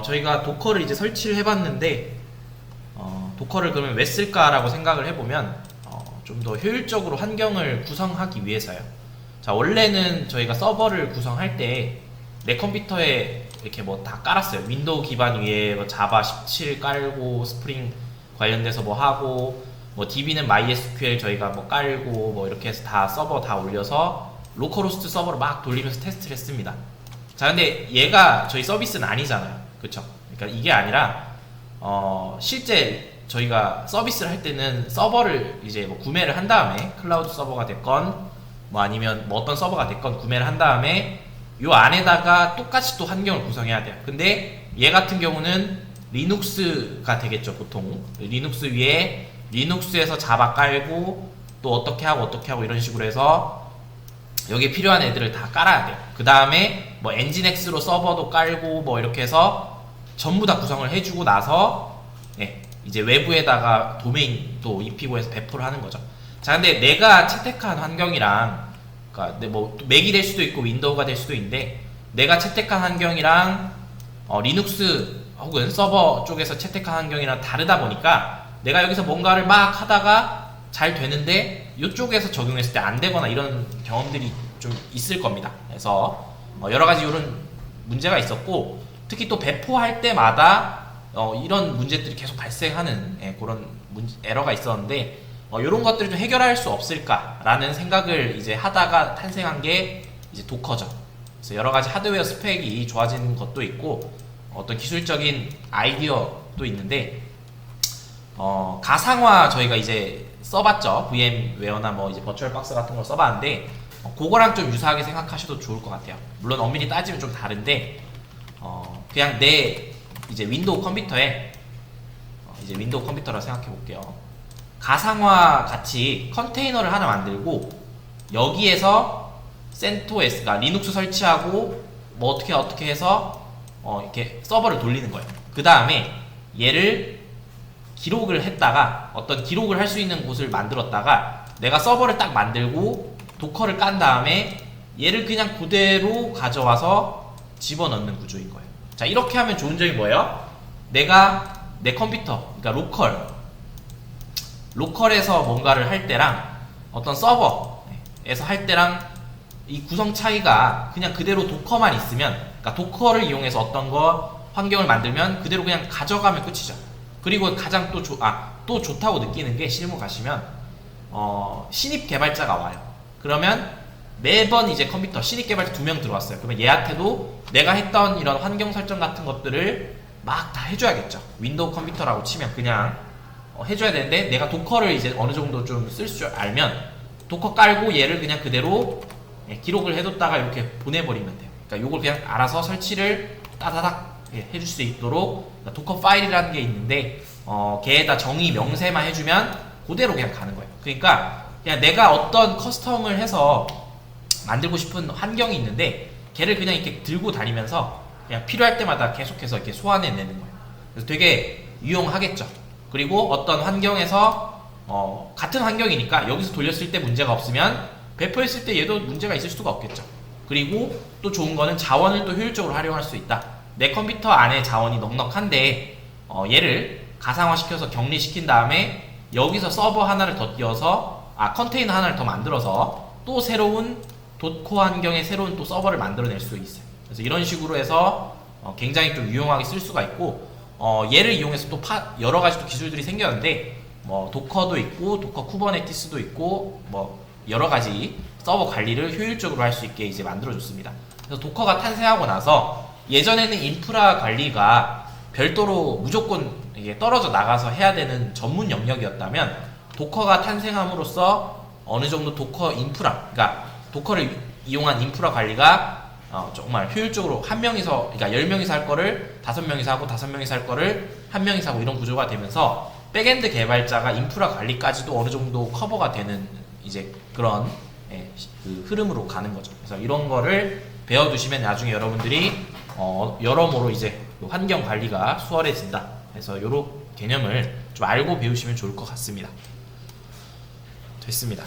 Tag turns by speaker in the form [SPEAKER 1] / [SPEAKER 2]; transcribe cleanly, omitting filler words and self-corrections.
[SPEAKER 1] 저희가 도커를 이제 설치를 해봤는데, 도커를 그러면 왜 쓸까라고 생각을 해보면, 좀 더 효율적으로 환경을 구성하기 위해서요. 자, 원래는 저희가 서버를 구성할 때 내 컴퓨터에 이렇게 뭐 다 깔았어요. 윈도우 기반 위에 뭐 자바 17 깔고 스프링 관련돼서 뭐 하고, 뭐 DB는 MySQL 저희가 뭐 깔고 뭐 이렇게 해서 다 서버 다 올려서 로컬호스트 서버를 막 돌리면서 테스트를 했습니다. 자, 근데 얘가 저희 서비스는 아니잖아요. 그쵸? 그러니까 이게 아니라 실제 저희가 서비스를 할 때는 서버를 이제 뭐 구매를 한 다음에 클라우드 서버가 됐건 뭐 아니면 뭐 어떤 서버가 됐건 구매를 한 다음에 요 안에다가 똑같이 또 환경을 구성해야 돼요. 근데 얘 같은 경우는 리눅스가 되겠죠. 보통 리눅스 위에 리눅스에서 자바 깔고 또 어떻게 하고 이런 식으로 해서 여기에 필요한 애들을 다 깔아야 돼요. 그 다음에 뭐 엔진엑스로 서버도 깔고 뭐 이렇게 해서 전부 다 구성을 해주고 나서 이제 외부에다가 도메인 또 입히고 해서 배포를 하는 거죠. 자, 근데 내가 채택한 환경이랑, 그러니까 뭐 맥이 될 수도 있고 윈도우가 될 수도 있는데, 내가 채택한 환경이랑 리눅스 혹은 서버 쪽에서 채택한 환경이랑 다르다 보니까 내가 여기서 뭔가를 막 하다가 잘 되는데 이쪽에서 적용했을 때 안 되거나 이런 경험들이 좀 있을 겁니다. 그래서 여러 가지 이런 문제가 있었고, 특히 또 배포할 때마다 이런 문제들이 계속 발생하는 그런 에러가 있었는데, 이런 것들을 좀 해결할 수 없을까라는 생각을 이제 하다가 탄생한 게 이제 도커죠. 그래서 여러 가지 하드웨어 스펙이 좋아진 것도 있고 어떤 기술적인 아이디어도 있는데, 가상화 저희가 이제 써봤죠. VM웨어나 뭐 이제 버추얼 박스 같은 걸 써봤는데, 그거랑 좀 유사하게 생각하셔도 좋을 것 같아요. 물론 엄밀히 따지면 좀 다른데, 그냥 내 이제 윈도우 컴퓨터에 이제 윈도우 컨퓨터라 생각해 볼게요. 가상화 같이 컨테이너를 하나 만들고 여기에서 CentOS가 리눅스 설치하고 뭐 어떻게 해서 이렇게 서버를 돌리는 거예요. 그 다음에 얘를 기록을 했다가 어떤 기록을 할 수 있는 곳을 만들었다가 내가 서버를 딱 만들고 도커를 깐 다음에 얘를 그냥 그대로 가져와서 집어넣는 구조인 거예요. 자, 이렇게 하면 좋은 점이 뭐예요? 내가 내 컴퓨터, 그러니까 로컬에서 뭔가를 할 때랑 어떤 서버에서 할 때랑 이 구성 차이가 그냥 그대로 도커만 있으면, 그러니까 도커를 이용해서 어떤 거 환경을 만들면 그대로 그냥 가져가면 끝이죠. 그리고 가장 또 좋다고 느끼는 게, 실무 가시면 신입 개발자가 와요. 그러면 매번 이제 컴퓨터 신입 개발자 2명 들어왔어요. 그러면 얘한테도 내가 했던 이런 환경 설정 같은 것들을 막 다 해줘야겠죠. 윈도우 컴퓨터라고 치면 그냥 해줘야 되는데, 내가 도커를 이제 어느 정도 좀 쓸 줄 알면 도커 깔고 얘를 그냥 그대로 기록을 해뒀다가 이렇게 보내버리면 돼요. 그러니까 요걸 그냥 알아서 설치를 따다닥 해줄 수 있도록 도커 파일이라는 게 있는데, 걔에다 정의 명세만 해주면 그대로 그냥 가는 거예요. 그러니까 그냥 내가 어떤 커스텀을 해서 만들고 싶은 환경이 있는데 걔를 그냥 이렇게 들고 다니면서 그냥 필요할 때마다 계속해서 이렇게 소환해내는 거예요. 그래서 되게 유용하겠죠. 그리고 어떤 환경에서 같은 환경이니까 여기서 돌렸을 때 문제가 없으면 배포했을 때 얘도 문제가 있을 수가 없겠죠. 그리고 또 좋은 거는 자원을 또 효율적으로 활용할 수 있다. 내 컴퓨터 안에 자원이 넉넉한데 얘를 가상화시켜서 격리시킨 다음에 여기서 서버 하나를 더 띄워서 컨테이너 하나를 더 만들어서 또 새로운 도커 환경에 새로운 또 서버를 만들어낼 수 있어요. 그래서 이런 식으로 해서 굉장히 좀 유용하게 쓸 수가 있고, 얘를 이용해서 또 여러 가지 또 기술들이 생겼는데, 뭐 도커도 있고 도커 쿠버네티스도 있고 뭐 여러 가지 서버 관리를 효율적으로 할 수 있게 이제 만들어줬습니다. 그래서 도커가 탄생하고 나서 예전에는 인프라 관리가 별도로 무조건 이게 떨어져 나가서 해야 되는 전문 영역이었다면, 도커가 탄생함으로써 어느 정도 도커 인프라, 그러니까 도커를 이용한 인프라 관리가 정말 효율적으로 한 명이서, 그러니까 10명이서 할 거를 5명이서 하고 5명이서 할 거를 1명이서 하고 이런 구조가 되면서 백엔드 개발자가 인프라 관리까지도 어느 정도 커버가 되는 이제 그런 그 흐름으로 가는 거죠. 그래서 이런 거를 배워두시면 나중에 여러분들이 여러모로 이제 환경 관리가 수월해진다. 그래서 이런 개념을 좀 알고 배우시면 좋을 것 같습니다. 됐습니다.